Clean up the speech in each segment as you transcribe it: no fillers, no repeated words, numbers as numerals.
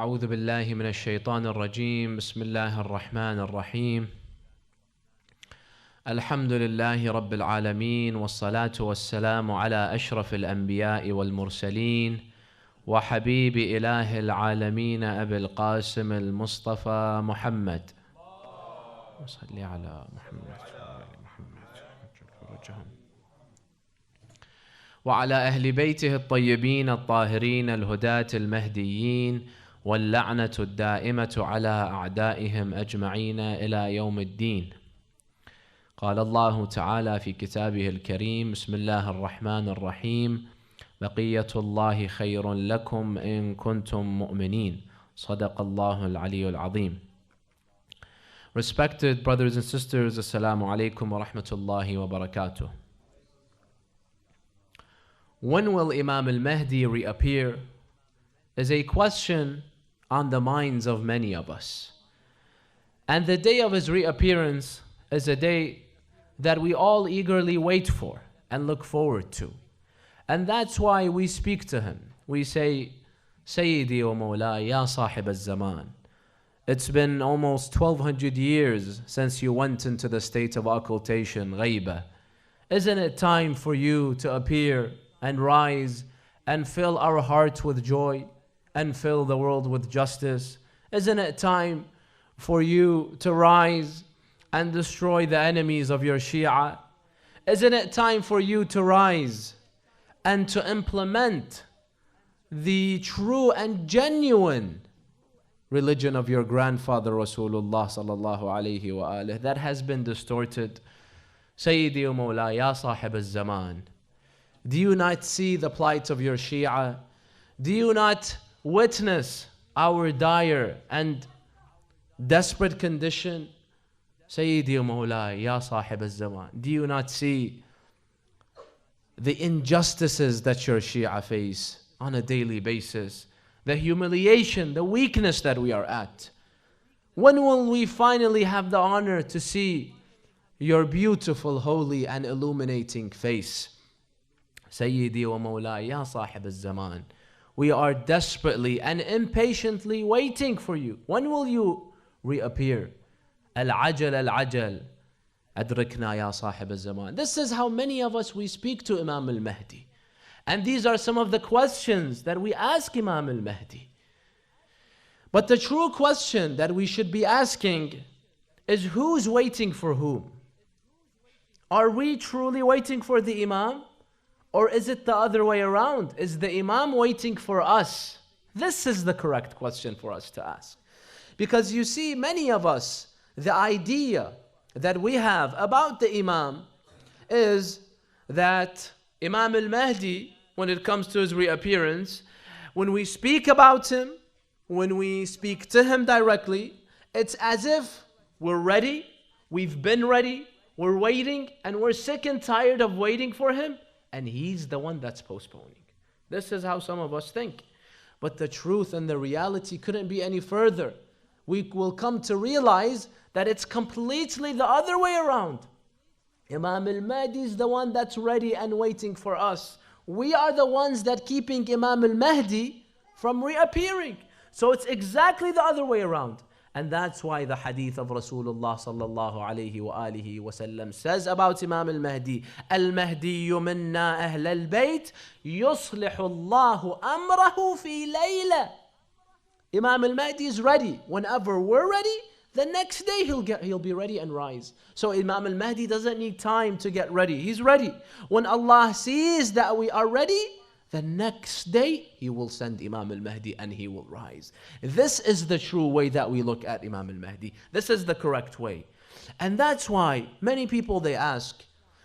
أعوذ بالله من الشيطان الرجيم بسم الله الرحمن الرحيم الحمد لله رب العالمين والصلاة والسلام على أشرف الأنبياء والمرسلين وحبيب إله العالمين أبي القاسم المصطفى محمد صل على محمد وعلى أهل بيته الطيبين الطاهرين الهداة المهديين واللعنة الدائمة على أعدائهم أجمعين إلى يوم الدين. قال الله تعالى في كتابه الكريم بسم الله الرحمن الرحيم بقية الله خير لكم إن كنتم مؤمنين. صدق الله العلي العظيم. Respected brothers and sisters, Assalamu alaikum wa rahmatullahi wa barakatuh. When will Imam al-Mahdi reappear is a question on the minds of many of us. And the day of his reappearance is a day that we all eagerly wait for and look forward to. And that's why we speak to him. We say, Sayyidi wa Mawlai, Ya Sahib al-Zaman. It's been almost 1200 years since you went into the state of occultation, ghaiba. Isn't it time for you to appear and rise and fill our hearts with joy and fill the world with justice? Isn't it time for you to rise and destroy the enemies of your Shia? Isn't it time for you to rise and to implement the true and genuine religion of your grandfather Rasulullah sallallahu alayhi wa alihi that has been distorted? Sayyidi wa Mawla, Ya Sahib al-Zaman. Do you not see the plight of your Shia? Do you not witness our dire and desperate condition? Sayyidi wa Mawlai, Ya Sahib al-Zaman. Do you not see the injustices that your Shia face on a daily basis? The humiliation, the weakness that we are at. When will we finally have the honor to see your beautiful, holy and illuminating face? Sayyidi wa Mawlai, Ya Sahib al-Zaman. We are desperately and impatiently waiting for you. When will you reappear? Al-Ajal, Al-Ajal. Adrikna, Ya Sahib al-Zaman. This is how many of us we speak to Imam al-Mahdi. And these are some of the questions that we ask Imam al-Mahdi. But the true question that we should be asking is, who's waiting for whom? Are we truly waiting for the Imam? Or is it the other way around? Is the Imam waiting for us? This is the correct question for us to ask. Because you see, many of us, the idea that we have about the Imam is that Imam al-Mahdi, when it comes to his reappearance, when we speak about him, when we speak to him directly, it's as if we're ready, we've been ready, we're waiting, and we're sick and tired of waiting for him, and he's the one that's postponing. This is how some of us think. But the truth and the reality couldn't be any further. We will come to realize that it's completely the other way around. Imam al-Mahdi is the one that's ready and waiting for us. We are the ones that keeping Imam al-Mahdi from reappearing. So it's exactly the other way around. And that's why the hadith of Rasulullah sallallahu alayhi wa alihi wa sallam says about Imam al-Mahdi, Al-Mahdi minna ahl al-bayt yuslihu Allahu amrahu fi layla. Imam al-Mahdi is ready. Whenever we're ready, the next day he'll be ready and rise. So Imam al-Mahdi doesn't need time to get ready. He's ready. When Allah sees that we are ready, the next day he will send Imam al-Mahdi and he will rise. This is the true way that we look at Imam al-Mahdi. This is the correct way. And that's why many people, they ask,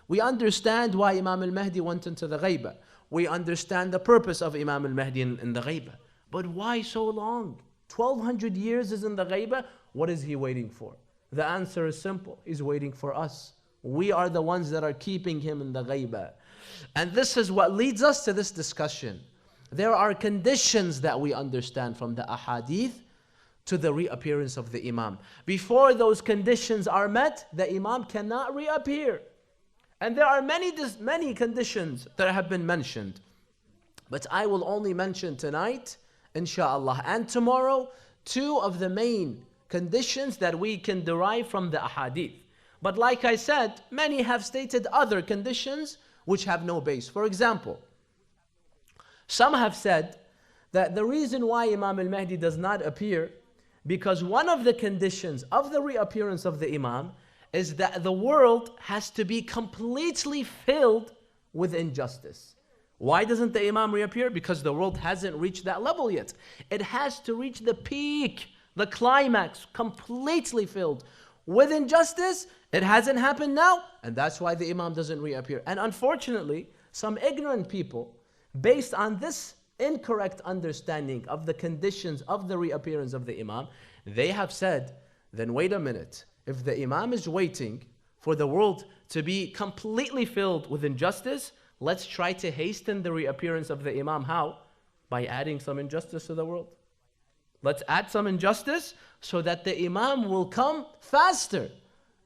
we understand why Imam al-Mahdi went into the ghaiba. We understand the purpose of Imam al-Mahdi in the ghaiba. But why so long? 1200 years is in the ghaiba. What is he waiting for? The answer is simple. He's waiting for us. We are the ones that are keeping him in the ghaiba. And this is what leads us to this discussion. There are conditions that we understand from the ahadith to the reappearance of the Imam. Before those conditions are met, the Imam cannot reappear. And there are many conditions that have been mentioned. But I will only mention tonight inshallah. And tomorrow, two of the main conditions that we can derive from the ahadith. But like I said, many have stated other conditions which have no base. For example, some have said that the reason why Imam al-Mahdi does not appear, because one of the conditions of the reappearance of the Imam is that the world has to be completely filled with injustice. Why doesn't the Imam reappear? Because the world hasn't reached that level yet. It has to reach the peak, the climax, completely filled with injustice. It hasn't happened now, and that's why the Imam doesn't reappear. And unfortunately, some ignorant people, based on this incorrect understanding of the conditions of the reappearance of the Imam, they have said, then wait a minute, if the Imam is waiting for the world to be completely filled with injustice, let's try to hasten the reappearance of the Imam. How? By adding some injustice to the world. Let's add some injustice so that the Imam will come faster.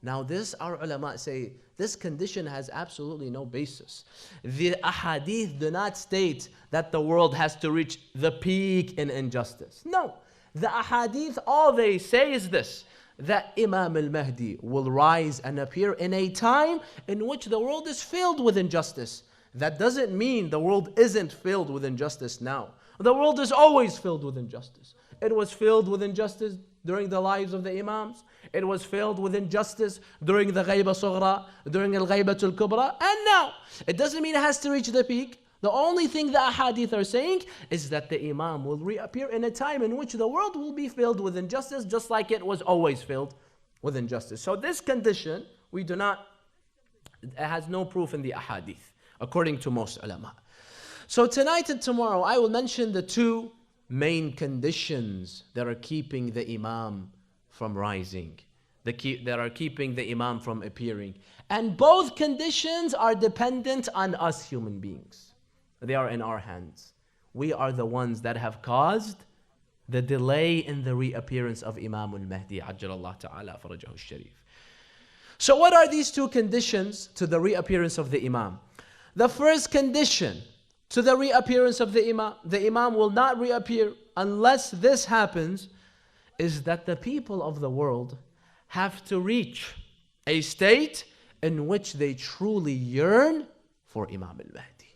Now this, our ulama say, this condition has absolutely no basis. The ahadith do not state that the world has to reach the peak in injustice. No. The ahadith, all they say is this, that Imam al-Mahdi will rise and appear in a time in which the world is filled with injustice. That doesn't mean the world isn't filled with injustice now. The world is always filled with injustice. It was filled with injustice during the lives of the Imams. It was filled with injustice during the Ghaiba Sughra, during Al-Ghaibatul Kubra, and now. It doesn't mean it has to reach the peak. The only thing the ahadith are saying is that the Imam will reappear in a time in which the world will be filled with injustice, just like it was always filled with injustice. So this condition, it has no proof in the ahadith, according to most ulama. So tonight and tomorrow, I will mention the two main conditions that are keeping the Imam from rising, that are keeping the Imam from appearing. And both conditions are dependent on us human beings. They are in our hands. We are the ones that have caused the delay in the reappearance of Imam al-Mahdi, Ajjalallahu ta'ala farajahu al-Sharif. So what are these two conditions to the reappearance of the Imam? The first condition to the reappearance of the Imam will not reappear unless this happens, is that the people of the world have to reach a state in which they truly yearn for Imam al-Mahdi.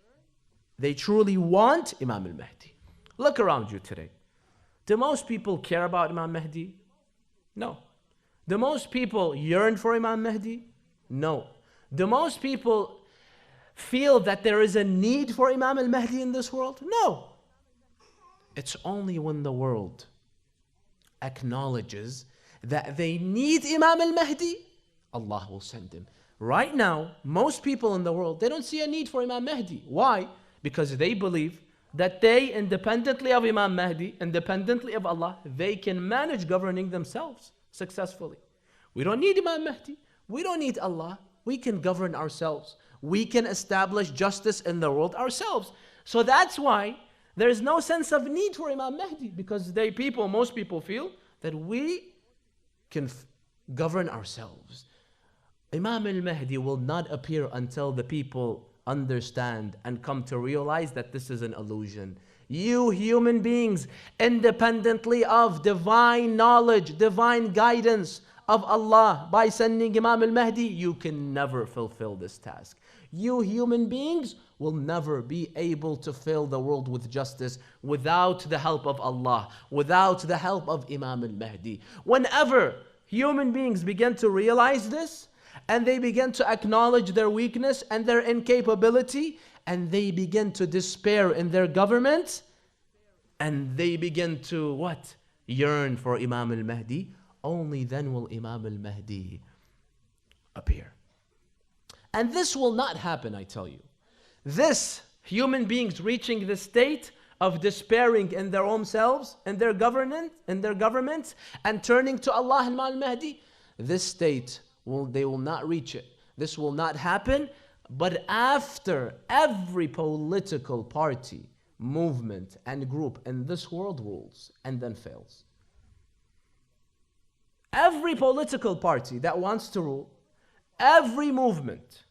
They truly want Imam al-Mahdi. Look around you today. Do most people care about Imam Mahdi? No. Do most people yearn for Imam Mahdi? No. Do most people feel that there is a need for Imam al-Mahdi in this world? No. It's only when the world acknowledges that they need Imam al-Mahdi, Allah will send him. Right now, most people in the world, they don't see a need for Imam Mahdi. Why? Because they believe that they, independently of Imam Mahdi, independently of Allah, they can manage governing themselves successfully. We don't need Imam Mahdi. We don't need Allah. We can govern ourselves. We can establish justice in the world ourselves. So that's why there is no sense of need for Imam Mahdi, because most people feel that we can govern ourselves. Imam al-Mahdi will not appear until the people understand and come to realize that this is an illusion. You human beings, independently of divine knowledge, divine guidance of Allah by sending Imam al-Mahdi, you can never fulfill this task. You human beings will never be able to fill the world with justice without the help of Allah, without the help of Imam al-Mahdi. Whenever human beings begin to realize this, and they begin to acknowledge their weakness and their incapability, and they begin to despair in their government, and they begin to what? Yearn for Imam al-Mahdi, only then will Imam al-Mahdi appear. And this will not happen, I tell you. This, human beings reaching the state of despairing in their own selves, in their government, and turning to Allah and al-Mahdi, this state, they will not reach it. This will not happen, but after every political party, movement, and group in this world rules and then fails. Every political party that wants to rule, every movement,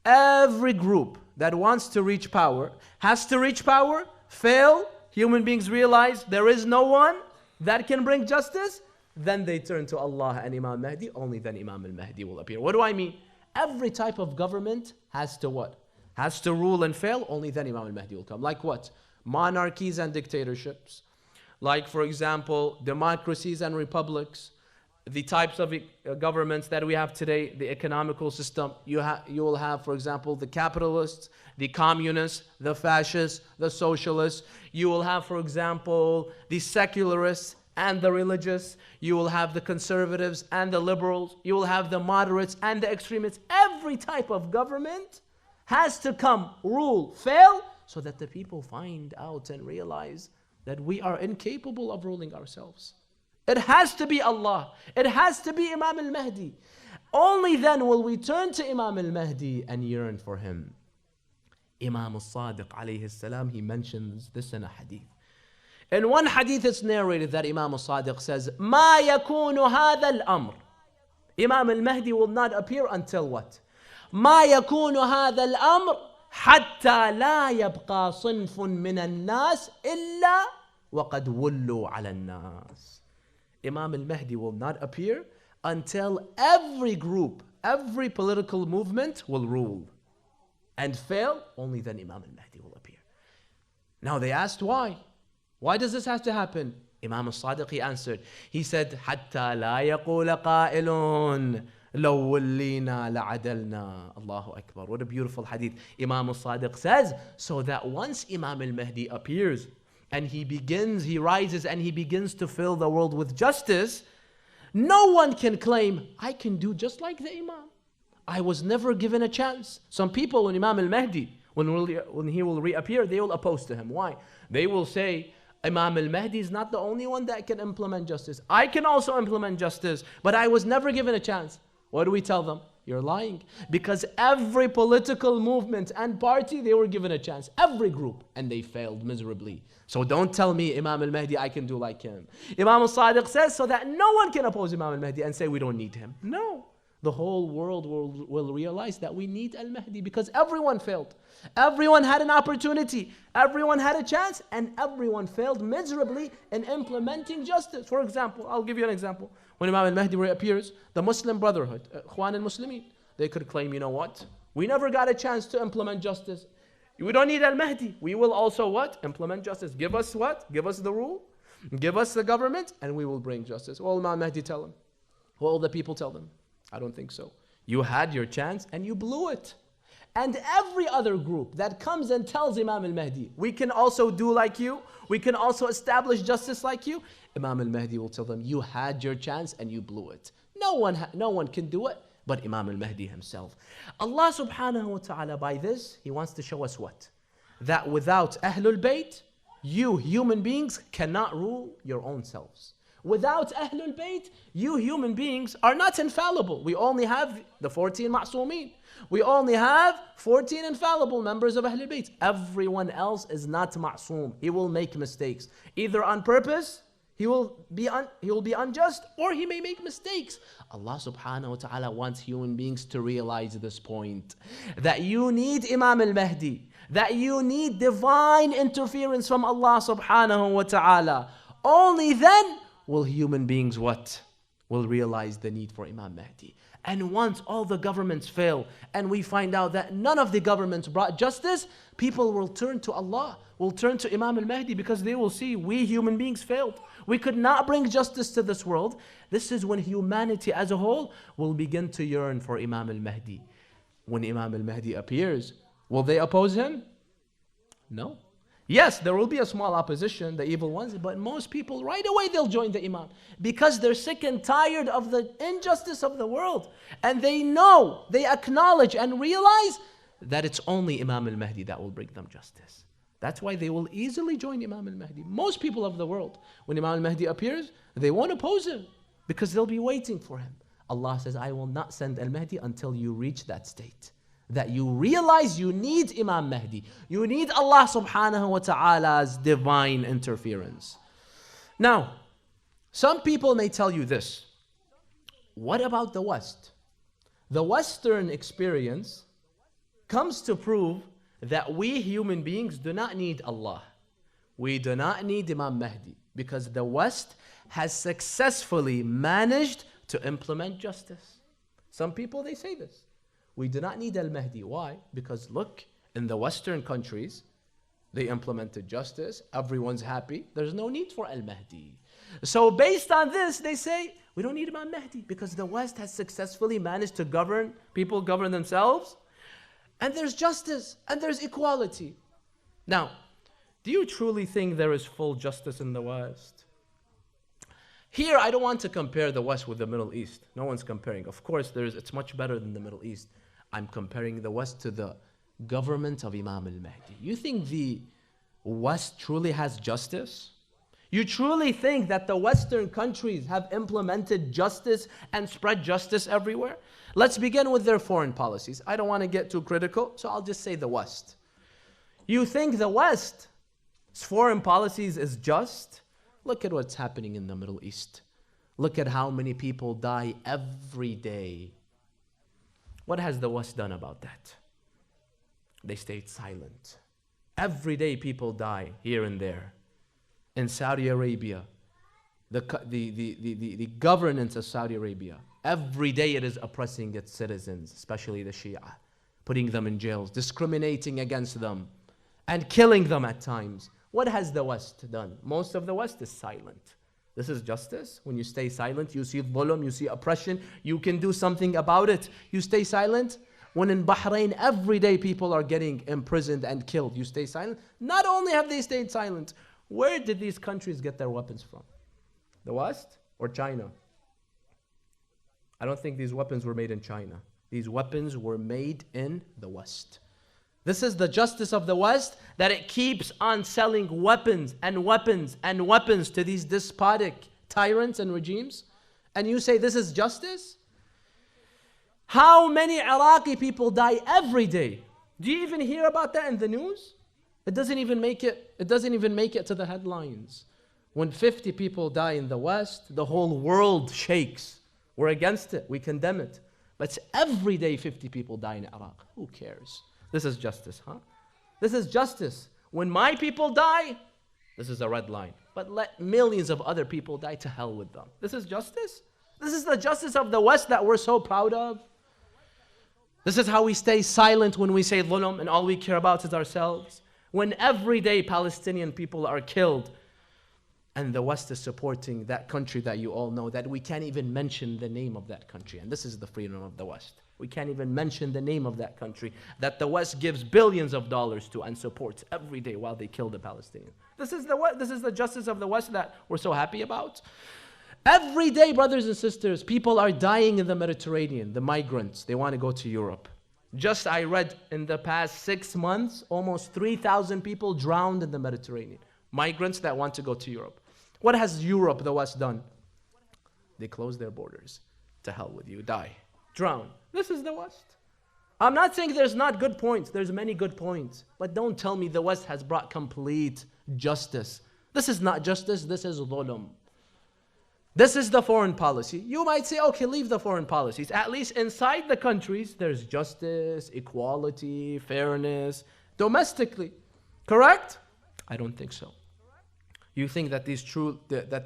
every group that wants to reach power, has to reach power, fail, human beings realize there is no one that can bring justice, then they turn to Allah and Imam Mahdi. Only then Imam al-Mahdi will appear. What do I mean? Every type of government has to what? Has to rule and fail. Only then Imam al-Mahdi will come. Like what? Monarchies and dictatorships. Like, for example, democracies and republics. The types of governments that we have today, the economical system, you will have, for example, the capitalists, the communists, the fascists, the socialists. You will have, for example, the secularists and the religious. You will have the conservatives and the liberals. You will have the moderates and the extremists. Every type of government has to come, rule, fail, so that the people find out and realize that we are incapable of ruling ourselves. It has to be Allah. It has to be Imam al-Mahdi. Only then will we turn to Imam al-Mahdi and yearn for him. Imam al-Sadiq alayhi salam, he mentions this in a hadith. In one hadith it's narrated that Imam al-Sadiq says, مَا يَكُونُ هَذَا الْأَمْرِ. Imam al-Mahdi will not appear until what? مَا يَكُونُ هَذَا الْأَمْرِ حَتَّى لَا يَبْقَى صِنْفٌ مِّنَ النَّاسِ إِلَّا وَقَدْ وُلُّوا عَلَى النَّاسِ. Imam al-Mahdi will not appear until every group, every political movement will rule and fail. Only then Imam al-Mahdi will appear. Now they asked why? Why does this have to happen? Imam al-Sadiq, he answered. He said, حَتَّى لَا يَقُولَ قَائِلٌ لَوْ وَلِّينَا لَعَدَلْنَا. Allahu Akbar. What a beautiful hadith. Imam al-Sadiq says, so that once Imam al-Mahdi appears, and he rises and he begins to fill the world with justice, no one can claim, I can do just like the Imam. I was never given a chance. Some people, when Imam al-Mahdi, when he will reappear, they will oppose to him. Why? They will say, Imam al-Mahdi is not the only one that can implement justice. I can also implement justice, but I was never given a chance. What do we tell them? You're lying. Because every political movement and party, they were given a chance. Every group. And they failed miserably. So don't tell me Imam al-Mahdi, I can do like him. Imam al-Sadiq says so that no one can oppose Imam al-Mahdi and say we don't need him. No. The whole world will realize that we need al-Mahdi because everyone failed. Everyone had an opportunity. Everyone had a chance. And everyone failed miserably in implementing justice. For example, I'll give you an example. When Imam al-Mahdi reappears, the Muslim Brotherhood, Ikhwan al-Muslimin, they could claim, you know what? We never got a chance to implement justice. We don't need al-Mahdi. We will also what? Implement justice. Give us what? Give us the rule. Give us the government and we will bring justice. What will Imam Mahdi tell them? What will the people tell them? I don't think so. You had your chance and you blew it. And every other group that comes and tells Imam al-Mahdi, we can also do like you, we can also establish justice like you, Imam al-Mahdi will tell them, you had your chance and you blew it. No one can do it but Imam al-Mahdi himself. Allah subhanahu wa ta'ala, by this, He wants to show us what? That without Ahlul Bayt, you human beings cannot rule your own selves. Without Ahlul Bayt, you human beings are not infallible. We only have the 14 Ma'soomeen. We only have 14 infallible members of Ahlul Bayt. Everyone else is not Ma'soom. He will make mistakes. Either on purpose, he will be unjust, or he may make mistakes. Allah subhanahu wa ta'ala wants human beings to realize this point. That you need Imam al-Mahdi. That you need divine interference from Allah subhanahu wa ta'ala. Only then will human beings what? Will realize the need for Imam Mahdi. And once all the governments fail and we find out that none of the governments brought justice, people will turn to Allah, will turn to Imam al-Mahdi because they will see we human beings failed. We could not bring justice to this world. This is when humanity as a whole will begin to yearn for Imam al-Mahdi. When Imam al-Mahdi appears, will they oppose him? No. Yes, there will be a small opposition, the evil ones, but most people right away they'll join the Imam because they're sick and tired of the injustice of the world. And they know, they acknowledge and realize that it's only Imam al-Mahdi that will bring them justice. That's why they will easily join Imam al-Mahdi. Most people of the world, when Imam al-Mahdi appears, they won't oppose him because they'll be waiting for him. Allah says, I will not send al-Mahdi until you reach that state. That you realize you need Imam Mahdi. You need Allah subhanahu wa ta'ala's divine interference. Now, some people may tell you this. What about the West? The Western experience comes to prove that we human beings do not need Allah. We do not need Imam Mahdi because the West has successfully managed to implement justice. Some people, they say this. We do not need Al-Mahdi. Why? Because look, in the Western countries, they implemented justice. Everyone's happy. There's no need for Al-Mahdi. So based on this, they say, we don't need Imam Mahdi because the West has successfully managed to govern, people govern themselves, and there's justice, and there's equality. Now, do you truly think there is full justice in the West? Here, I don't want to compare the West with the Middle East. No one's comparing. Of course, it's much better than the Middle East. I'm comparing the West to the government of Imam al-Mahdi. You think the West truly has justice? You truly think that the Western countries have implemented justice and spread justice everywhere? Let's begin with their foreign policies. I don't want to get too critical, so I'll just say the West. You think the West's foreign policies is just? Look at what's happening in the Middle East. Look at how many people die every day. What has the West done about that? They stayed silent. Every day people die here and there. In Saudi Arabia, the governance of Saudi Arabia, every day it is oppressing its citizens, especially the Shia, putting them in jails, discriminating against them, and killing them at times. What has the West done? Most of the West is silent. This is justice. When you stay silent, you see dhulm, you see oppression, you can do something about it. You stay silent. When in Bahrain, every day people are getting imprisoned and killed, you stay silent. Not only have they stayed silent, where did these countries get their weapons from? The West or China? I don't think these weapons were made in China. These weapons were made in the West. This is the justice of the West, that it keeps on selling weapons and weapons and weapons to these despotic tyrants and regimes. And you say this is justice? How many Iraqi people die every day? Do you even hear about that in the news? It doesn't even make it to the headlines. When 50 people die in the West, the whole world shakes. We're against it. We condemn it. But every day 50 people die in Iraq. Who cares? This is justice, huh? This is justice. When my people die, this is a red line. But let millions of other people die, to hell with them. This is justice? This is the justice of the West that we're so proud of. This is how we stay silent when we say dhulm and all we care about is ourselves. When every day Palestinian people are killed and the West is supporting that country that you all know, that we can't even mention the name of that country. And this is the freedom of the West. We can't even mention the name of that country that the West gives billions of dollars to and supports every day while they kill the Palestinians. This is the justice of the West that we're so happy about. Every day, brothers and sisters, people are dying in the Mediterranean, the migrants. They want to go to Europe. Just I read in the past 6 months, almost 3,000 people drowned in the Mediterranean. Migrants that want to go to Europe. What has Europe, the West, done? They closed their borders. To hell with you, die. Drown. This is the West. I'm not saying there's not good points. There's many good points. But don't tell me the West has brought complete justice. This is not justice. This is dhulm. This is the foreign policy. You might say, okay, leave the foreign policies. At least inside the countries, there's justice, equality, fairness, domestically. Correct? I don't think so. You think that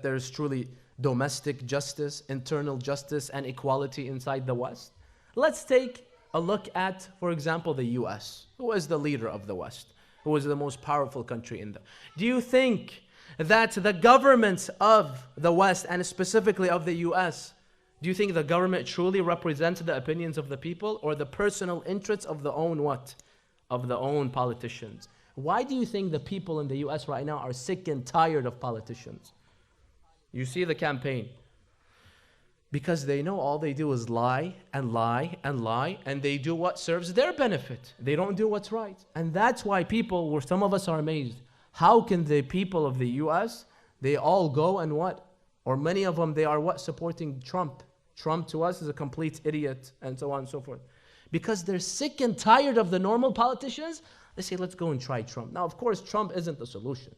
there's truly domestic justice, internal justice, and equality inside the West? Let's take a look at, for example, the US. Who is the leader of the West? Who is the most powerful country in the... Do you think that the governments of the West, and specifically of the US, do you think the government truly represents the opinions of the people or the personal interests of the own what? Of the own politicians? Why do you think the people in the US right now are sick and tired of politicians? You see the campaign. Because they know all they do is lie and lie and lie, and they do what serves their benefit. They don't do what's right. And that's why some of us are amazed. How can the people of the US, they all go and what? Or many of them, they are what? Supporting Trump. Trump to us is a complete idiot, and so on and so forth. Because they're sick and tired of the normal politicians, they say, let's go and try Trump. Now, of course, Trump isn't the solution.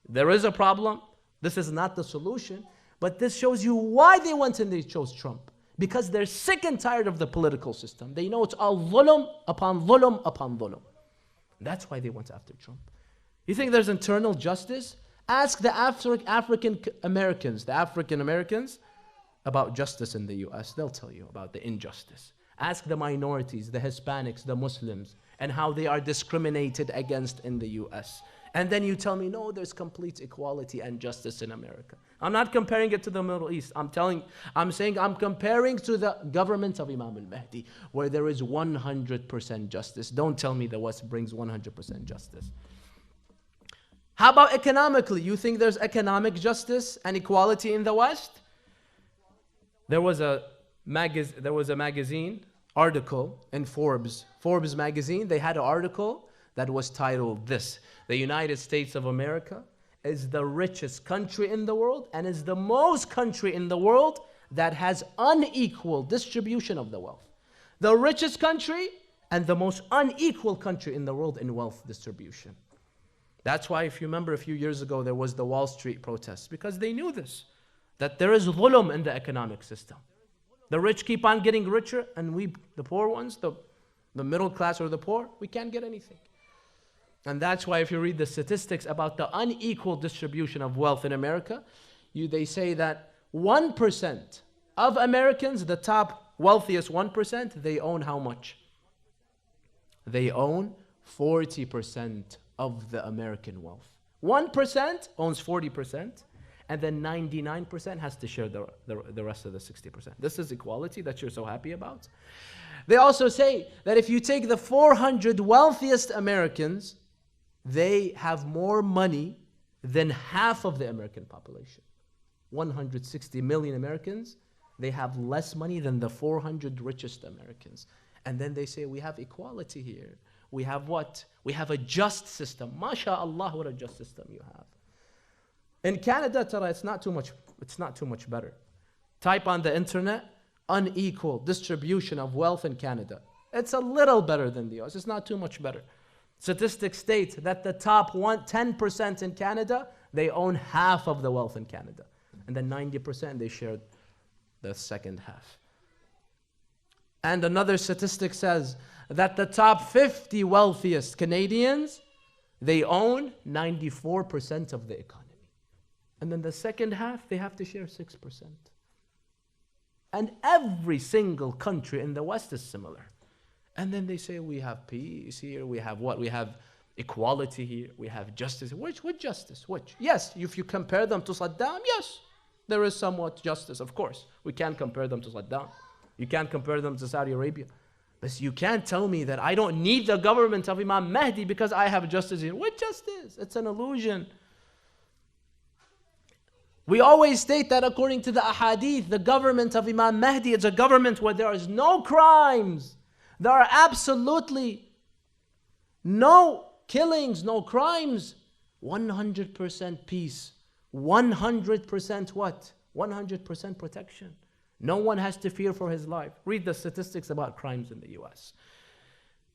There is a problem. This is not the solution. But this shows you why they went and they chose Trump. Because they're sick and tired of the political system. They know it's all dhulm upon dhulm upon dhulm. That's why they went after Trump. You think there's internal justice? Ask the African Americans about justice in the US. They'll tell you about the injustice. Ask the minorities, the Hispanics, the Muslims, and how they are discriminated against in the US. And then you tell me, no, there's complete equality and justice in America. I'm not comparing it to the Middle East. I'm saying I'm comparing to the government of Imam al-Mahdi, where there is 100% justice. Don't tell me the West brings 100% justice. How about economically? You think there's economic justice and equality in the West? There was a magazine article in Forbes magazine. They had an article that was titled this: the United States of America is the richest country in the world and is the most country in the world that has unequal distribution of the wealth. The richest country and the most unequal country in the world in wealth distribution. That's why, if you remember, a few years ago, there was the Wall Street protests, because they knew this, that there is dhulm in the economic system. The rich keep on getting richer, and we, the poor ones, the middle class or the poor, we can't get anything. And that's why if you read the statistics about the unequal distribution of wealth in America, they say that 1% of Americans, the top wealthiest 1%, they own how much? They own 40% of the American wealth. 1% owns 40%, and then 99% has to share the rest of the 60%. This is equality that you're so happy about. They also say that if you take the 400 wealthiest Americans, they have more money than half of the American population. 160 million Americans, they have less money than the 400 richest Americans. And then they say, we have equality here. We have what? We have a just system. MashaAllah, what a just system you have. In Canada, tara, it's not too much better. Type on the internet, unequal distribution of wealth in Canada. It's a little better than the US. It's not too much better. Statistics state that the top 10% in Canada, they own half of the wealth in Canada. And then 90% they share the second half. And another statistic says that the top 50 wealthiest Canadians, they own 94% of the economy. And then the second half, they have to share 6%. And every single country in the West is similar. And then they say, we have peace here, we have what? We have equality here, we have justice. Which justice? Which? Yes, if you compare them to Saddam, yes, there is somewhat justice, of course. We can't compare them to Saddam. You can't compare them to Saudi Arabia. But you can't tell me that I don't need the government of Imam Mahdi because I have justice here. What justice? It's an illusion. We always state that according to the ahadith, the government of Imam Mahdi is a government where there is no crimes. There are absolutely no killings, no crimes. 100% peace. 100% what? 100% protection. No one has to fear for his life. Read the statistics about crimes in the US.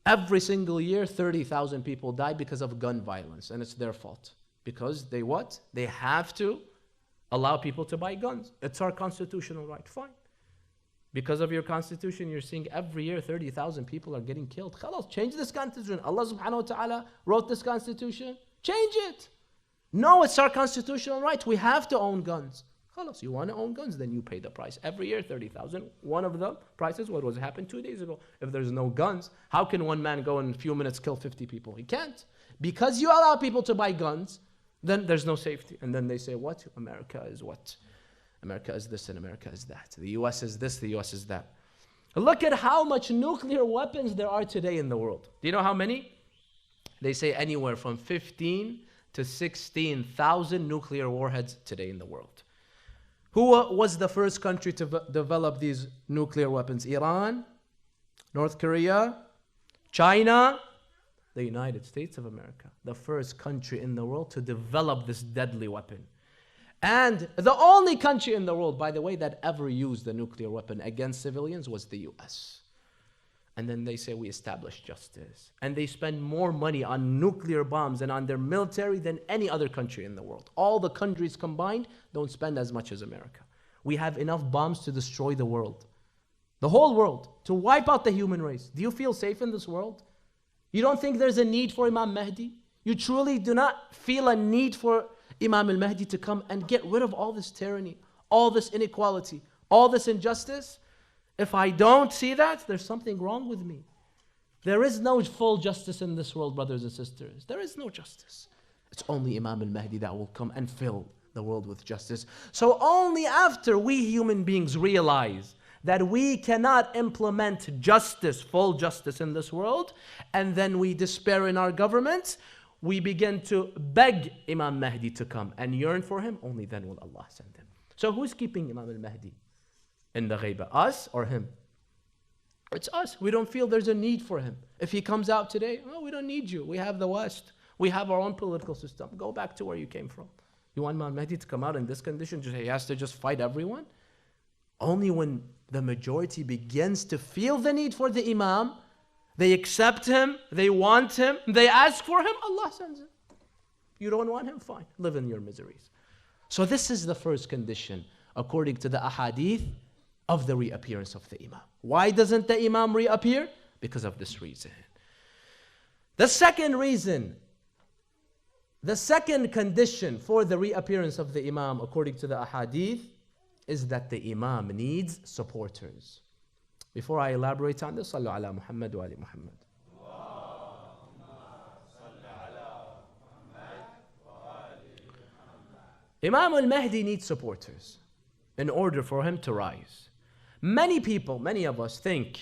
Every single year, 30,000 people die because of gun violence, and it's their fault. Because they what? They have to allow people to buy guns. It's our constitutional right. Fine. Because of your constitution, you're seeing every year 30,000 people are getting killed. Khalas, change this constitution. Allah subhanahu wa ta'ala wrote this constitution. Change it. No, it's our constitutional right. We have to own guns. Khalas, you want to own guns, then you pay the price. Every year, 30,000. One of the prices, what was happened 2 days ago. If there's no guns, how can one man go in a few minutes kill 50 people? He can't. Because you allow people to buy guns, then there's no safety. And then they say, what? America is what? America is this and America is that. The US is this, the US is that. Look at how much nuclear weapons there are today in the world. Do you know how many? They say anywhere from 15 to 16,000 nuclear warheads today in the world. Who was the first country to develop these nuclear weapons? Iran, North Korea, China, the United States of America. The first country in the world to develop this deadly weapon. And the only country in the world, by the way, that ever used a nuclear weapon against civilians was the US. And then they say we established justice. And they spend more money on nuclear bombs and on their military than any other country in the world. All the countries combined don't spend as much as America. We have enough bombs to destroy the world. The whole world. To wipe out the human race. Do you feel safe in this world? You don't think there's a need for Imam Mahdi? You truly do not feel a need for Imam al-Mahdi to come and get rid of all this tyranny, all this inequality, all this injustice? If I don't see that, there's something wrong with me. There is no full justice in this world, brothers and sisters. There is no justice. It's only Imam al-Mahdi that will come and fill the world with justice. So only after we human beings realize that we cannot implement justice, full justice in this world, and then we despair in our governments, we begin to beg Imam Mahdi to come and yearn for him, only then will Allah send him. So who's keeping Imam al-Mahdi in the ghaibah? Us or him? It's us. We don't feel there's a need for him. If he comes out today, oh, we don't need you. We have the West. We have our own political system. Go back to where you came from. You want Imam Mahdi to come out in this condition? He has to just fight everyone? Only when the majority begins to feel the need for the Imam, they accept him, they want him, they ask for him, Allah sends him. You don't want him? Fine. Live in your miseries. So this is the first condition, according to the ahadith, of the reappearance of the Imam. Why doesn't the Imam reappear? Because of this reason. The second reason, the second condition for the reappearance of the Imam, according to the ahadith, is that the Imam needs supporters. Before I elaborate on this, sallu ala Muhammad wa ali Muhammad. Imam al-Mahdi needs supporters in order for him to rise. Many people, many of us think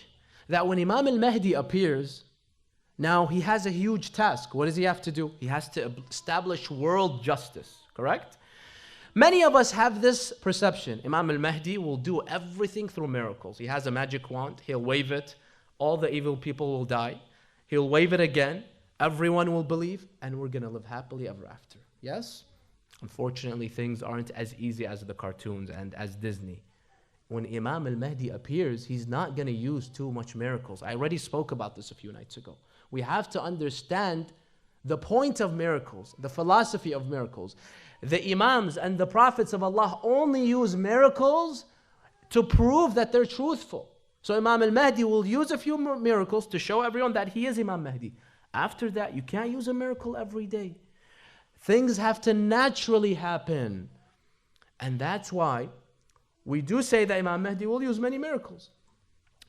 that when Imam al-Mahdi appears, now he has a huge task. What does he have to do? He has to establish world justice, correct? Many of us have this perception. Imam al-Mahdi will do everything through miracles. He has a magic wand. He'll wave it. All the evil people will die. He'll wave it again. Everyone will believe. And we're going to live happily ever after. Yes? Unfortunately, things aren't as easy as the cartoons and as Disney. When Imam al-Mahdi appears, he's not going to use too much miracles. I already spoke about this a few nights ago. We have to understand the point of miracles, the philosophy of miracles. The Imams and the Prophets of Allah only use miracles to prove that they're truthful. So Imam al-Mahdi will use a few miracles to show everyone that he is Imam Mahdi. After that, you can't use a miracle every day. Things have to naturally happen. And that's why we do say that Imam Mahdi will use many miracles.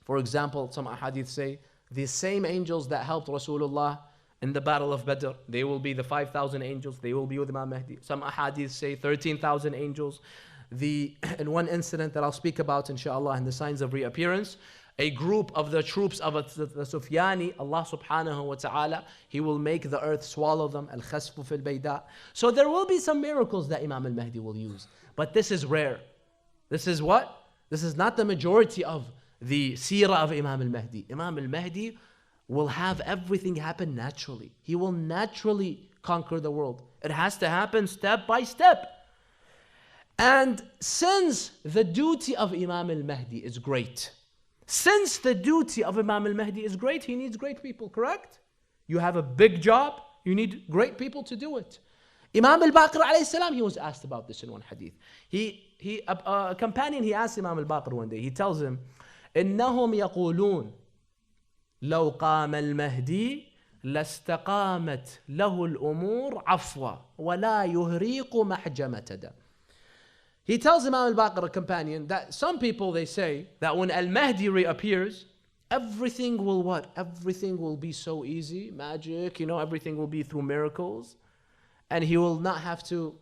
For example, some ahadith say, the same angels that helped Rasulullah in the battle of Badr, they will be the 5,000 angels, they will be with Imam Mahdi. Some ahadith say 13,000 angels. In one incident that I'll speak about, inshallah, in the signs of reappearance, a group of the troops of the Sufyani, Allah subhanahu wa ta'ala, He will make the earth swallow them, al-khasfu fil bayda. So there will be some miracles that Imam al-Mahdi will use. But this is rare. This is what? This is not the majority of the seerah of Imam al-Mahdi. Imam al-Mahdi will have everything happen naturally. He will naturally conquer the world. It has to happen step by step. And since the duty of Imam al-Mahdi is great, since the duty of Imam al-Mahdi is great, he needs great people, correct? You have a big job, you need great people to do it. Imam al-Baqir alayhi salam, he was asked about this in one hadith. A companion, he asked Imam al-Baqir one day, he tells him, إنهم يقولون لو قام المهدي لاستقامت له الأمور عفوا ولا يهريق محجمة دم. He tells Imam al-Baqir, a companion, that some people, they say that when al-Mahdi reappears, everything will what? Everything will be so easy, magic, everything will be through miracles. And he will not have to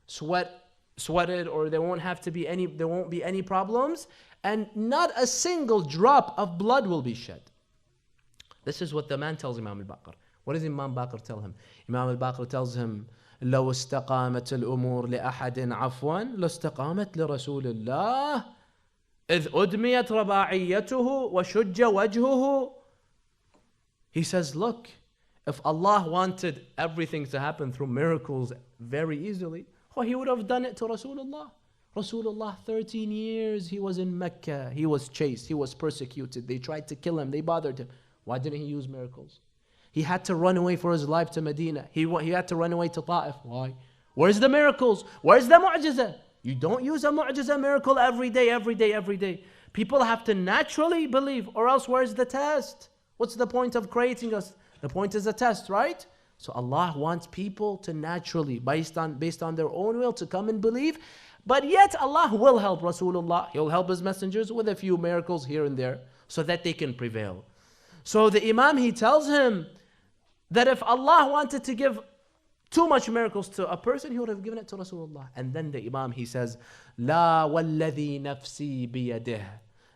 sweat it, or there won't be any problems. And not a single drop of blood will be shed. This is what the man tells Imam al-Baqir. What does Imam al-Baqir tell him? Imam al-Baqir tells him, لو استقامت الأمور لأحد عفوا لاستقامت لرسول الله إذ أدميت رباعيته وشج وجهه. He says, look, if Allah wanted everything to happen through miracles very easily, He would have done it to Rasulullah. Rasulullah, 13 years, he was in Mecca. He was chased. He was persecuted. They tried to kill him. They bothered him. Why didn't he use miracles? He had to run away for his life to Medina. He had to run away to Ta'if. Why? Where's the miracles? Where's the mu'jizah? You don't use a mu'jizah miracle every day, every day, every day. People have to naturally believe, or else where's the test? What's the point of creating us? The point is a test, right? So Allah wants people to naturally, based on their own will, to come and believe. But yet Allah will help Rasulullah. He'll help His messengers with a few miracles here and there so that they can prevail. So the Imam, he tells him that if Allah wanted to give too much miracles to a person, He would have given it to Rasulullah. And then the Imam, he says, لا والذي نفسي بيده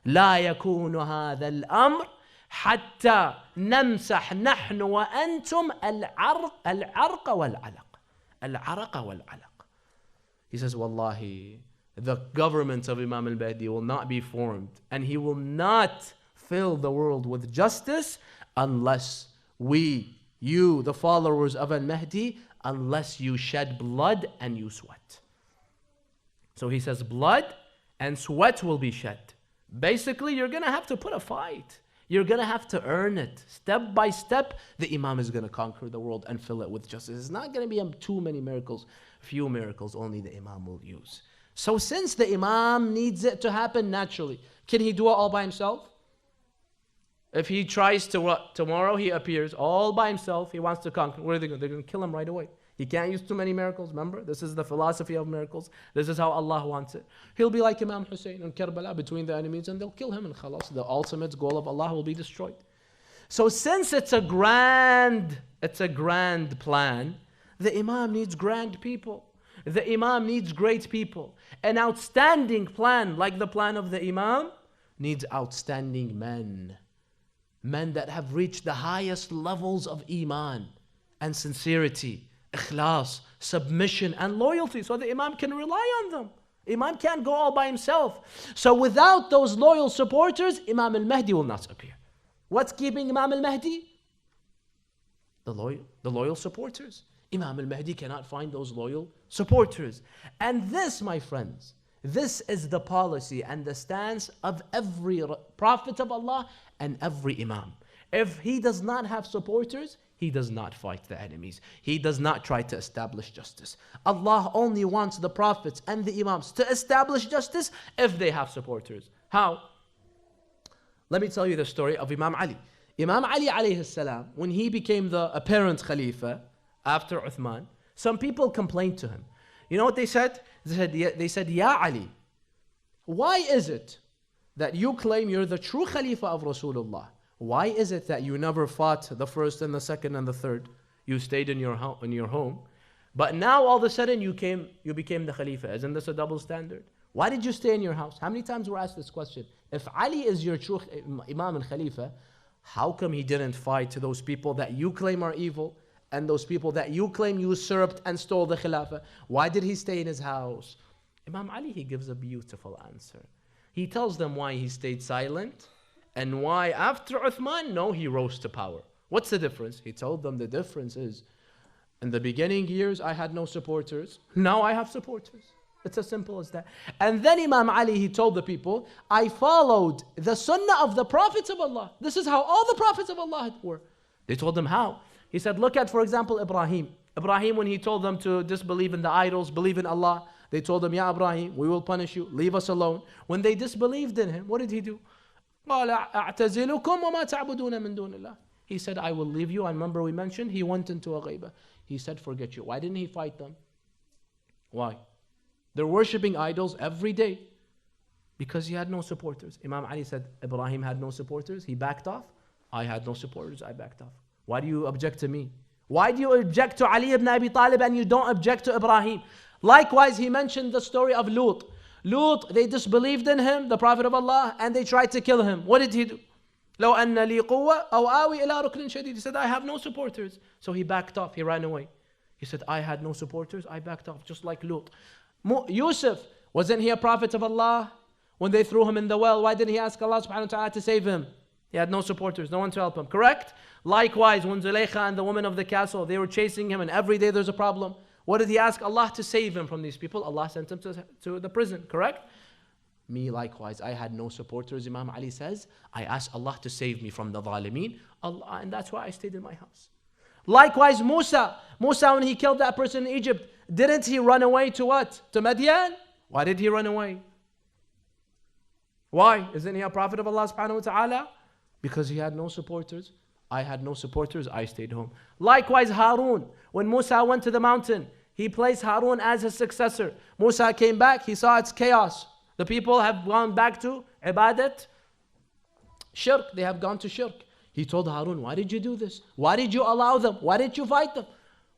لا يكون هذا الأمر حتى نمسح نحن وأنتم العرق والعلق. العرق والعلق. He says, Wallahi, the government of Imam al-Mahdi will not be formed, and he will not fill the world with justice unless we, you, the followers of al-Mahdi, unless you shed blood and you sweat. So he says blood and sweat will be shed. Basically, you're going to have to put a fight. You're going to have to earn it. Step by step, the Imam is going to conquer the world and fill it with justice. It's not going to be too many miracles. Few miracles only the Imam will use. So since the Imam needs it to happen naturally, can he do it all by himself? If he tries to, tomorrow he appears all by himself, he wants to conquer, what are they going to do? They're going to kill him right away. He can't use too many miracles, remember? This is the philosophy of miracles. This is how Allah wants it. He'll be like Imam Hussein in Karbala between the enemies, and they'll kill him, and khalas, the ultimate goal of Allah will be destroyed. So since it's a grand plan, the Imam needs grand people. The Imam needs great people. An outstanding plan, like the plan of the Imam, needs outstanding men. Men that have reached the highest levels of Iman and sincerity, ikhlas, submission and loyalty, so the Imam can rely on them. Imam can't go all by himself. So without those loyal supporters, Imam al-Mahdi will not appear. What's keeping Imam al-Mahdi? The loyal supporters. Imam al-Mahdi cannot find those loyal supporters. And this, my friends, this is the policy and the stance of every prophet of Allah and every Imam. If he does not have supporters, he does not fight the enemies. He does not try to establish justice. Allah only wants the prophets and the Imams to establish justice if they have supporters. How? Let me tell you the story of Imam Ali. Imam Ali alayhi salam, when he became the apparent Khalifa after Uthman, some people complained to him. You know what they said? They said, Ya Ali, why is it that you claim you're the true Khalifa of Rasulullah? Why is it that you never fought the first and the second and the third? You stayed in your home. But now all of a sudden you became the Khalifa. Isn't this a double standard? Why did you stay in your house? How many times were asked this question? If Ali is your true Imam and Khalifa, how come he didn't fight those people that you claim are evil and those people that you claim usurped and stole the Khilafah? Why did he stay in his house? Imam Ali, he gives a beautiful answer. He tells them why he stayed silent and why after Uthman, no, he rose to power. What's the difference? He told them the difference is, in the beginning years, I had no supporters. Now I have supporters. It's as simple as that. And then Imam Ali, he told the people, I followed the sunnah of the prophets of Allah. This is how all the prophets of Allah were. They told him how. He said, look at, for example, Ibrahim. Ibrahim, when he told them to disbelieve in the idols, believe in Allah, they told him, Ya Ibrahim, we will punish you. Leave us alone. When they disbelieved in him, what did he do? He said, I will leave you. And remember we mentioned, he went into a ghaibah. He said, forget you. Why didn't he fight them? Why? They're worshipping idols every day because he had no supporters. Imam Ali said, Ibrahim had no supporters. He backed off. I had no supporters. I backed off. Why do you object to me? Why do you object to Ali ibn Abi Talib and you don't object to Ibrahim? Likewise, he mentioned the story of Lut. Lut, they disbelieved in him, the Prophet of Allah, and they tried to kill him. What did he do? لو أن لي قوة أو آوي إلى ركن شديد. He said, I have no supporters. So he backed off. He ran away. He said, I had no supporters. I backed off, just like Lut. Yusuf, wasn't he a prophet of Allah? When they threw him in the well, why didn't he ask Allah subhanahu wa ta'ala to save him? He had no supporters, no one to help him, correct? Likewise, when Zulaykha and the woman of the castle, they were chasing him and every day there's a problem. What did he ask Allah to save him from these people? Allah sent him to the prison, correct? Me likewise, I had no supporters, Imam Ali says. I asked Allah to save me from the zalimeen, and that's why I stayed in my house. Likewise, Musa, when he killed that person in Egypt, didn't he run away to what? To Madian? Why did he run away? Why? Isn't he a prophet of Allah subhanahu wa ta'ala? Because he had no supporters. I had no supporters, I stayed home. Likewise, Harun, when Musa went to the mountain, he placed Harun as his successor. Musa came back, he saw it's chaos. The people have gone back to ibadat, shirk, they have gone to shirk. He told Harun, why did you do this? Why did you allow them? Why did you fight them?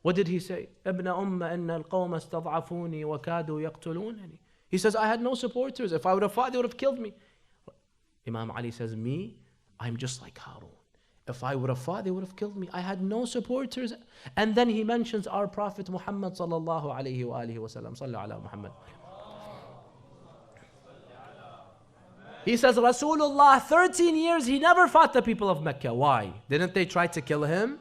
What did he say? ابن أم إن القوم استضعفوني وكادوا يقتلونني. He says, I had no supporters. If I would have fought, they would have killed me. Imam Ali says, me, I'm just like Harun. If I would have fought, they would have killed me. I had no supporters. And then he mentions our Prophet Muhammad sallallahu alayhi wa alihi wa sallam. Sallu ala Muhammad. He says, Rasulullah, 13 years, he never fought the people of Mecca. Why? Didn't they try to kill him?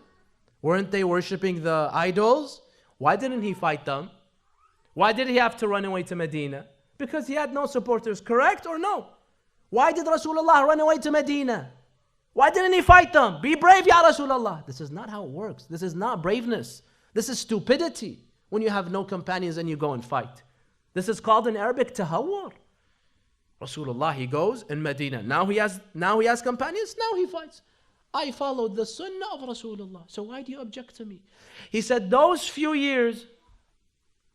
Weren't they worshipping the idols? Why didn't he fight them? Why did he have to run away to Medina? Because he had no supporters, correct or no? Why did Rasulullah run away to Medina? Why didn't he fight them? Be brave, Ya Rasulullah. This is not how it works. This is not braveness. This is stupidity when you have no companions and you go and fight. This is called in Arabic tahawwur. Rasulullah, he goes in Medina. Now he has companions, now he fights. I followed the sunnah of Rasulullah. So why do you object to me? He said, those few years,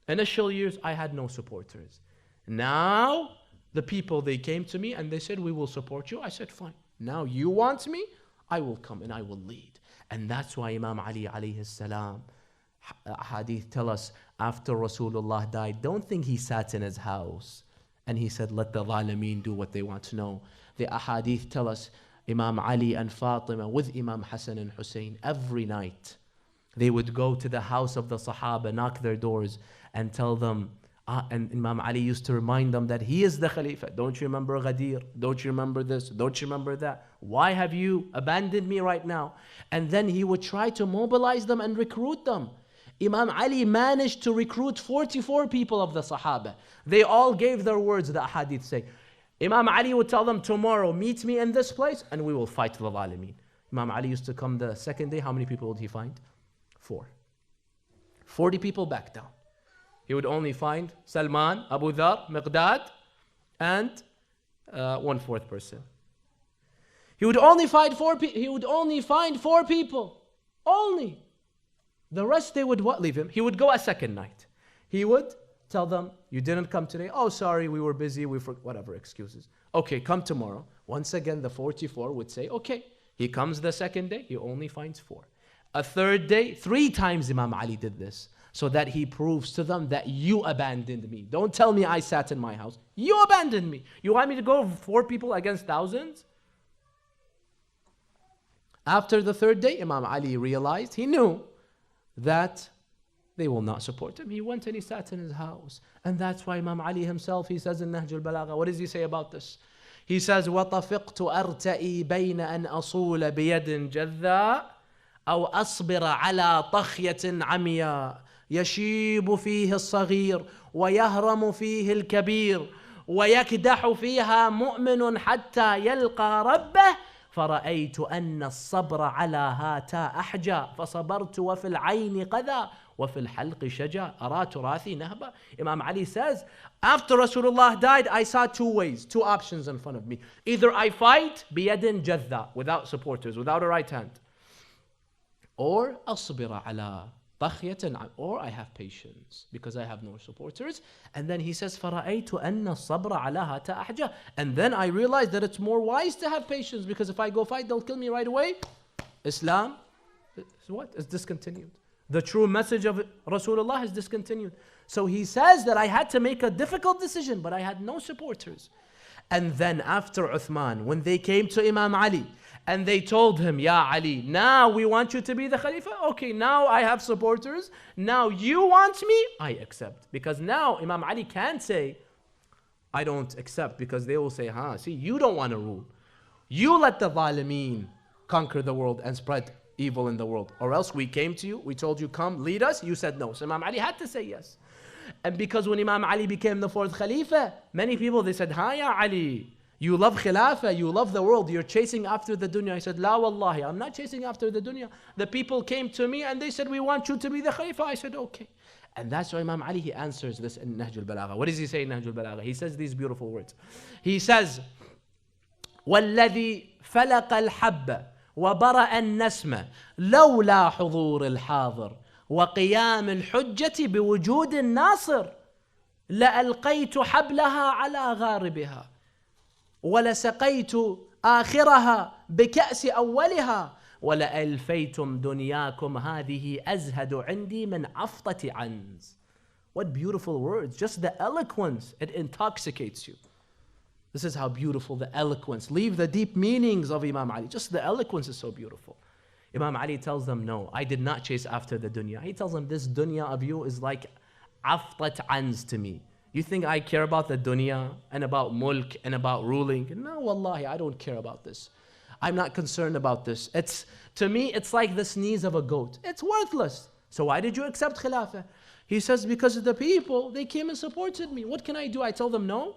initial years, I had no supporters. Now, the people, they came to me and they said, we will support you. I said, fine. Now you want me? I will come and I will lead. And that's why Imam Ali alayhi salam, hadith tell us, after Rasulullah died, don't think he sat in his house and he said, let the zalimeen do what they want to know. The ahadith tell us, Imam Ali and Fatima with Imam Hassan and Hussein, every night, they would go to the house of the Sahaba, knock their doors and tell them, and Imam Ali used to remind them that he is the Khalifa. Don't you remember Ghadir? Don't you remember this? Don't you remember that? Why have you abandoned me right now? And then he would try to mobilize them and recruit them. Imam Ali managed to recruit 44 people of the Sahaba. They all gave their words, the ahadith say. Imam Ali would tell them, tomorrow meet me in this place and we will fight the zalimeen. Imam Ali used to come the second day. How many people would he find? 4. 40 people back down. He would only find Salman, Abu Dhar, Miqdad, and 1/4 person. He would only find 4 people. Only. The rest they would what? Leave him. He would go a second night. He would tell them, you didn't come today. Oh, sorry, we were busy. Whatever excuses. Okay, come tomorrow. Once again, the 44 would say, okay. He comes the second day. He only finds 4. A third day, 3 times Imam Ali did this, so that he proves to them that you abandoned me. Don't tell me I sat in my house. You abandoned me. You want me to go 4 people against thousands? After the third day, Imam Ali realized, he knew that they will not support him. He went and he sat in his house. And that's why Imam Ali himself, he says in Nahj al-Balagha, what does he say about this? He says, وَطَفِقْتُ أَرْتَئِي بَيْنَ أَنْ أَصُولَ بِيَدٍ جَذَّاء أَوْ أَصْبِرَ عَلَى طَخْيَةٍ عَمْيَاء يشيب فيه الصغير ويهرم فيه الكبير ويكدح فيها مؤمن حتى يلقى ربه فرأيت أن الصبر على هاتا أحجى فصبرت وفي العين قذى وفي الحلق شجا أرى تراثي نهبا. Imam Ali says, after Rasulullah died, I saw 2 ways, 2 options in front of me. Either I fight بيد جذا, without supporters, without a right hand, or أصبر على or I have patience because I have no supporters. And then he says, فَرَأَيْتُ أَنَّ الصَّبْرَ عَلَىٰ هَاتَا أَحْجَى. And then I realized that it's more wise to have patience, because if I go fight, they'll kill me right away. Islam is what? Is discontinued. The true message of Rasulullah is discontinued. So he says that I had to make a difficult decision, but I had no supporters. And then after Uthman, when they came to Imam Ali, and they told him, Ya Ali, now we want you to be the Khalifa. Okay, now I have supporters. Now you want me? I accept. Because now Imam Ali can't say, I don't accept, because they will say, see, you don't want to rule. You let the zalimeen conquer the world and spread evil in the world. Or else we came to you, we told you, come, lead us. You said no. So Imam Ali had to say yes. And because when Imam Ali became the 4th Khalifa, many people, they said, Ya Ali, you love Khilafah, you love the world, you're chasing after the dunya. I said, La wallahi, I'm not chasing after the dunya. The people came to me and they said, we want you to be the Khalifa. I said, okay. And that's why Imam Ali, he answers this in Nahj al-Balagha. What does he say in Nahj al-Balagha? He says these beautiful words. He says, وَالَّذِي فَلَقَ الْحَبَّ وبرأ النسم لولا حضور الحاضر وقيام الحجة بوجود الناصر لألقيت حبلها على غاربها ولسقيت آخرها بكأس أولها ولألفيتم دنياكم هذه أزهد عندي من عفطة عنز. What beautiful words. Just the eloquence, it intoxicates you. This is how beautiful the eloquence. Leave the deep meanings of Imam Ali. Just the eloquence is so beautiful. Imam Ali tells them, no, I did not chase after the dunya. He tells them, this dunya of you is like aftat anz to me. You think I care about the dunya and about mulk and about ruling? No, wallahi, I don't care about this. I'm not concerned about this. To me, it's like the sneeze of a goat. It's worthless. So why did you accept khilafah? He says, because of the people, they came and supported me. What can I do? I tell them no.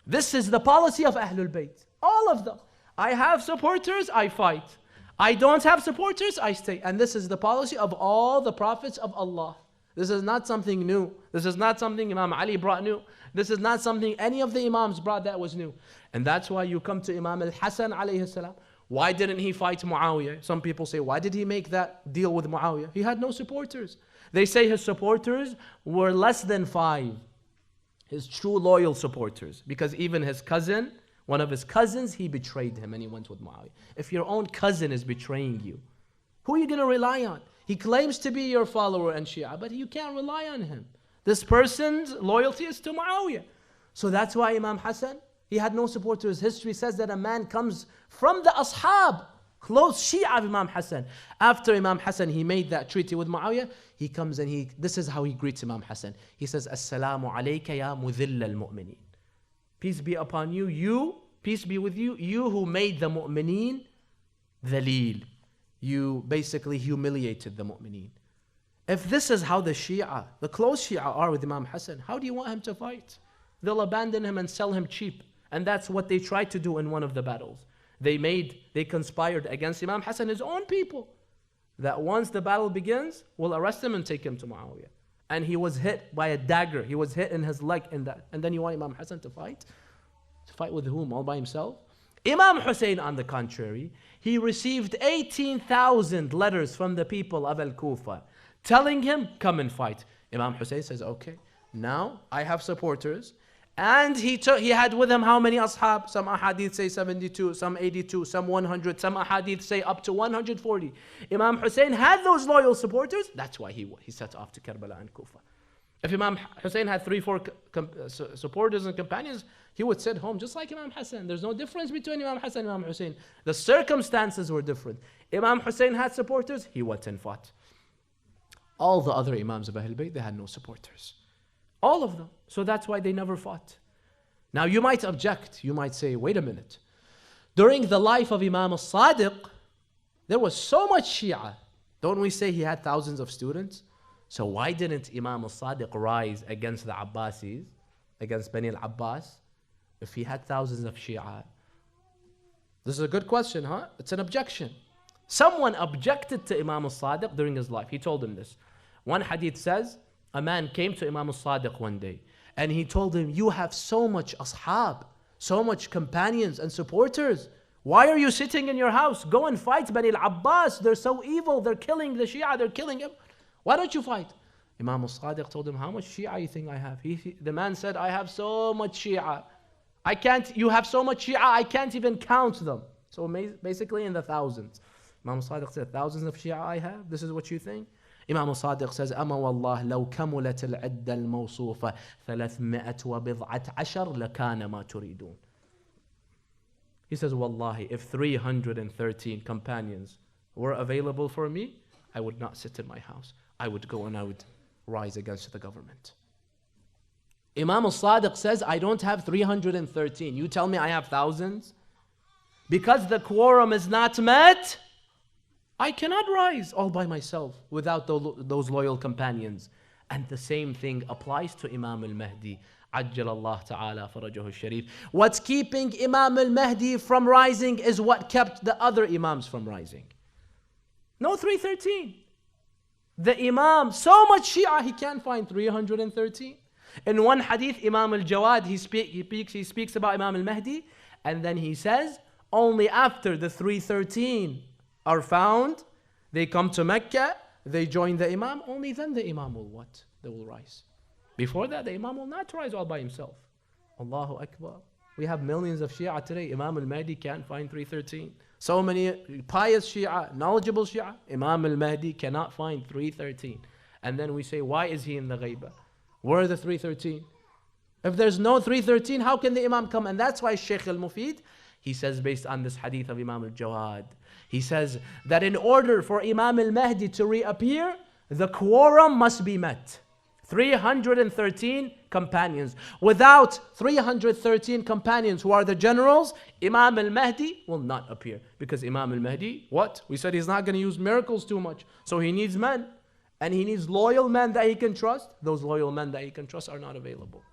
This is the policy of Ahlul Bayt. All of them. I have supporters, I fight. I don't have supporters, I stay. And this is the policy of all the prophets of Allah. This is not something new. This is not something Imam Ali brought new. This is not something any of the Imams brought that was new. And that's why you come to Imam al-Hasan alayhi salam. Why didn't he fight Muawiyah? Some people say, why did he make that deal with Muawiyah? He had no supporters. They say his supporters were less than 5. His true loyal supporters. Because even his cousin, one of his cousins, he betrayed him and he went with Muawiyah. If your own cousin is betraying you, who are you going to rely on? He claims to be your follower and Shia, but you can't rely on him. This person's loyalty is to Muawiyah. So that's why Imam Hassan, he had no supporters. History says that a man comes from the ashab, close Shia of Imam Hassan. After Imam Hassan, he made that treaty with Muawiyah, he comes and this is how he greets Imam Hassan. He says, Assalamu alayka ya mudhill al-mu'mineen. Peace be upon you, peace be with you, you who made the mu'mineen dhaleel. You basically humiliated the mu'mineen. If this is how the Shia, the close Shia are with Imam Hassan, how do you want him to fight? They'll abandon him and sell him cheap. And that's what they tried to do in one of the battles. They conspired against Imam Hassan, his own people, that once the battle begins, we'll arrest him and take him to Muawiyah. And he was hit by a dagger. He was hit in his leg in that. And then you want Imam Hassan to fight? To fight with whom? All by himself? Imam Hussein, on the contrary, he received 18,000 letters from the people of Al-Kufa telling him, come and fight. Imam Hussein says, okay, now I have supporters. And he had with him how many ashab? Some ahadith say 72, some 82, some 100, some ahadith say up to 140. Imam Hussein had those loyal supporters. That's why he set off to Karbala and Kufa. If Imam Hussein had 3-4 supporters and companions, he would sit home just like Imam Hassan. There's no difference between Imam Hassan and Imam Hussein. The circumstances were different. Imam Hussein had supporters, he went and fought. All the other Imams of Ahlul Bayt, they had no supporters. All of them. So that's why they never fought. Now you might object. You might say, wait a minute. During the life of Imam al-Sadiq, there was so much Shia. Don't we say he had thousands of students? So why didn't Imam al-Sadiq rise against the Abbasis, against Bani al-Abbas, if he had thousands of Shia? This is a good question, huh? It's an objection. Someone objected to Imam al-Sadiq during his life. He told him this. One hadith says, a man came to Imam al-Sadiq one day and he told him, you have so much ashab, so much companions and supporters. Why are you sitting in your house? Go and fight Bani al-Abbas. They're so evil. They're killing the Shia. They're killing him. Why don't you fight? Imam al-Sadiq told him, how much Shia you think I have? The man said, I have so much Shia. You have so much Shia, I can't even count them. So basically in the thousands. Imam al-Sadiq said, thousands of Shia I have? This is what you think? Imam al-Sadiq says, أما والله لو كملت العدة الموصوفة 319 لكان ما تريدون. He says, Wallahi, if 313 companions were available for me, I would not sit in my house. I would go and I would rise against the government. Imam al-Sadiq says, I don't have 313. You tell me I have thousands? Because the quorum is not met, I cannot rise all by myself without those loyal companions. And the same thing applies to Imam al-Mahdi. Ajjal Allah Ta'ala farajahu al-Sharif. What's keeping Imam al-Mahdi from rising is what kept the other Imams from rising. No 313. The Imam, so much Shia, he can't find 313. In one hadith, Imam al-Jawad, he speaks about Imam al-Mahdi, and then he says, only after the 313 are found, they come to Mecca, they join the Imam, only then the Imam will what? They will rise. Before that, the Imam will not rise all by himself. Allahu Akbar. We have millions of Shia today. Imam al-Mahdi can't find 313. So many pious Shia, knowledgeable Shia, Imam al-Mahdi cannot find 313. And then we say, why is he in the ghaibah? Where are the 313? If there's no 313, how can the Imam come? And that's why Shaykh al-Mufid, he says based on this hadith of Imam al-Jawad, he says that in order for Imam al-Mahdi to reappear, the quorum must be met. 313 companions. Without 313 companions who are the generals, Imam al-Mahdi will not appear. Because Imam al-Mahdi, what? We said he's not going to use miracles too much. So he needs men. And he needs loyal men that he can trust. Those loyal men that he can trust are not available.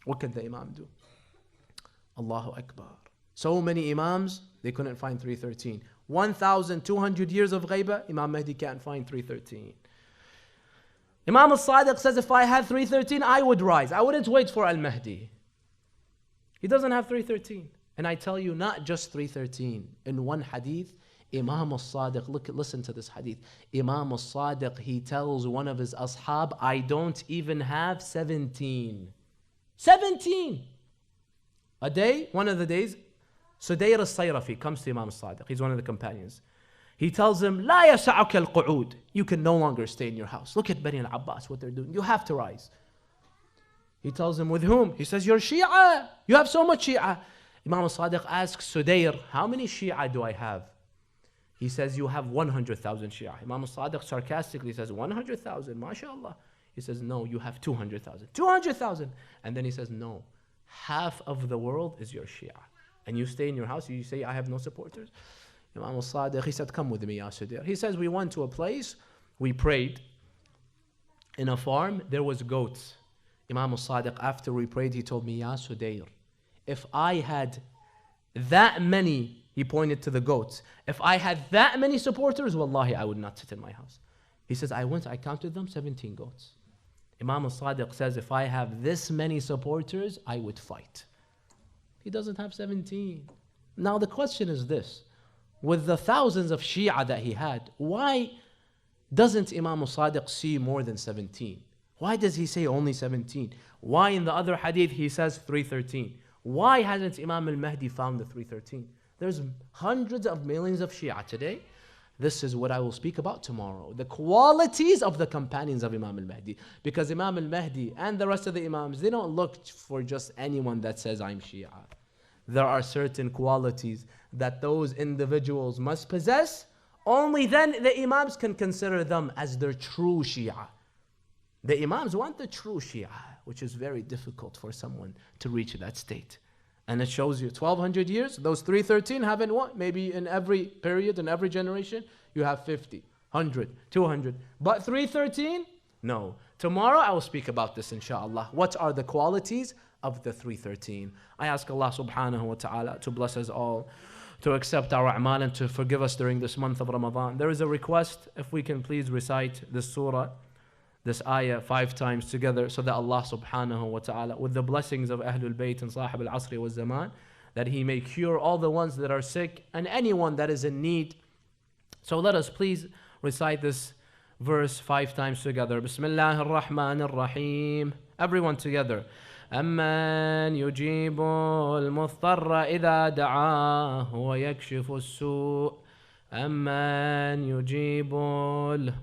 What can the Imam do? Allahu Akbar. So many Imams, they couldn't find 313. 1,200 years of ghaibah, Imam Mahdi can't find 313. Imam al-Sadiq says, if I had 313, I would rise. I wouldn't wait for al-Mahdi. He doesn't have 313. And I tell you, not just 313. In one hadith, Imam al-Sadiq, listen to this hadith. Imam al-Sadiq, he tells one of his ashab, I don't even have 17. 17! A day, one of the days, Sudayr al-Sayrafi comes to Imam al-Sadiq. He's one of the companions. He tells him, لا يسعك القعود. You can no longer stay in your house. Look at Bani al-Abbas, what they're doing. You have to rise. He tells him, with whom? He says, you're Shia. You have so much Shia. Imam al-Sadiq asks Sudayr, how many Shia do I have? He says, you have 100,000 Shia. Imam al-Sadiq sarcastically says, 100,000, mashallah. He says, no, you have 200,000. 200,000. And then he says, no, half of the world is your Shia. And you stay in your house, you say, I have no supporters. Imam al-Sadiq, he said, come with me, Ya Sudayr. He says, we went to a place, we prayed. In a farm, there was goats. Imam al-Sadiq, after we prayed, he told me, Ya Sudayr, if I had that many, he pointed to the goats, if I had that many supporters, wallahi, I would not sit in my house. He says, I counted them, 17 goats. Imam al-Sadiq says, if I have this many supporters, I would fight. He doesn't have 17. Now the question is this. With the thousands of Shia that he had, why doesn't Imam al-Sadiq see more than 17? Why does he say only 17? Why in the other hadith he says 313? Why hasn't Imam al-Mahdi found the 313? There's hundreds of millions of Shia today. This is what I will speak about tomorrow. The qualities of the companions of Imam al-Mahdi. Because Imam al-Mahdi and the rest of the Imams, they don't look for just anyone that says, I'm Shia. There are certain qualities that those individuals must possess. Only then the Imams can consider them as their true Shia. The Imams want the true Shia, which is very difficult for someone to reach that state. And it shows you 1,200 years, those 313 haven't what? Maybe in every period, in every generation, you have 50, 100, 200. But 313? No. Tomorrow I will speak about this, inshallah. What are the qualities of the 313? I ask Allah subhanahu wa ta'ala to bless us all, to accept our a'mal and to forgive us during this month of Ramadan. There is a request, if we can please recite this surah, this ayah 5 times together, so that Allah subhanahu wa ta'ala, with the blessings of Ahlul Bayt and Sahib al-Asri wa Zaman, that He may cure all the ones that are sick and anyone that is in need. So let us please recite this verse 5 times together. Bismillah ar-Rahman ar-Rahim. Everyone together. أَمَّنْ يُجِيبُ الْمُضْطَرَّ إِذَا دَعَاهُ وَيَكْشِفُ السُّوءَ أَمَّنْ يُجِيبُ الْمُضْطَرَّ